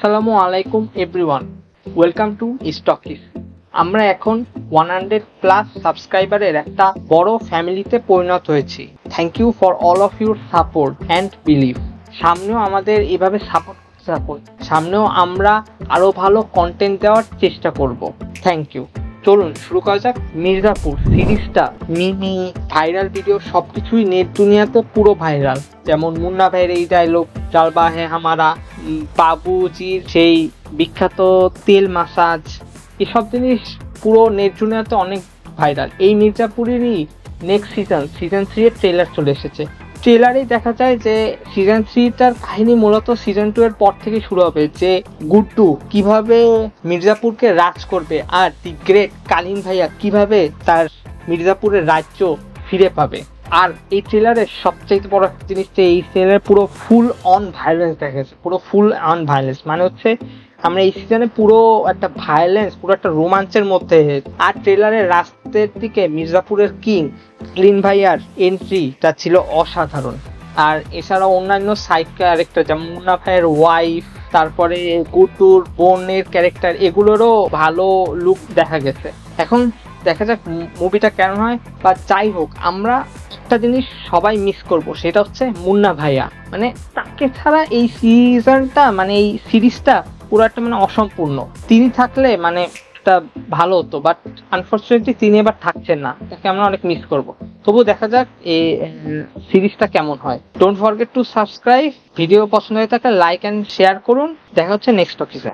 আসসালামু আলাইকুম everyone, welcome to স্টকিস। আমরা এখন 100+ সাবস্ক্রাইবারের একটা বড় ফ্যামিলিতে পরিণত হয়েছি। Thank you for all of your support and believe. সামনেও আমাদের এভাবে সাপোর্ট থাকুন, সামনেও আমরা আরো ভালো কন্টেন্ট দেওয়ার চেষ্টা করব। Thank you. চলুন শুরু করা যাক। মির্জাপুর সিরিজটা মিমি ভাইরাল ভিডিও সবকিছুই নেট দুনিয়াতে পুরো ভাইরাল। যেমন মুন্না ভাইয়ের এই ডায়লগ চালবা হ্যাঁ হামারা, বাবুজির সেই বিখ্যাত তেল মাসাজ, এসব জিনিস পুরো নেট দুনিয়াতে অনেক ভাইরাল। এই মির্জাপুরেরই নেক্সট সিজন 3 এর ট্রেলার চলে এসেছে। ট্রেলারেই দেখা যায় যে সিজন 3টার কাহিনী মূলত সিজন 2 এর পর থেকে শুরু হবে, যে গুড্ডু কিভাবে মির্জাপুরকে রাজ করবে আর দি গ্রেট কালীন ভাইয়া কিভাবে তার মির্জাপুরের রাজ্য ফিরে পাবে। আর এই ট্রেলারের সবচেয়ে বড় একটা জিনিস, এই ট্রেলারে পুরো ফুল অন ভায়োলেন্স দেখা গেছে। পুরো ফুল অন ভায়োলেন্স মানে হচ্ছে আমরা এই সিজনে পুরো একটা ভায়োলেন্স, পুরো একটা রোমাঞ্চের মধ্যে। আর ট্রেলারের রাস্তার দিকে মির্জাপুরের কিং ক্লিন ভাইয়ার এন্ট্রিটা ছিল অসাধারণ। আর এছাড়াও অন্যান্য সাইড ক্যারেক্টার যেমন মুন্না ভাইয়ের ওয়াইফ, তারপরে গুড্ডুর বোনের ক্যারেক্টার, এগুলোরও ভালো লুক দেখা গেছে। এখন দেখা যাক মুভিটা কেমন হয়। বা যাই হোক, আমরা একটা জিনিস সবাই মিস করব, সেটা হচ্ছে মুন্না ভাইয়া। মানে তাকে ছাড়া এই সিজনটা, মানে এই সিরিজটা পুরো একটা মানে অসম্পূর্ণ। তিনি থাকলে মানে একটা ভালো হতো, বাট আনফর্চুনেটলি তিনি এবার থাকছেন না। তাকে আমরা অনেক মিস করব। তবুও দেখা যাক এই সিরিজটা কেমন হয়। Don't forget to subscribe. Video পছন্দ হয়ে থাকলে লাইক অ্যান্ড শেয়ার করুন। দেখা হচ্ছে নেক্সট টপিকে।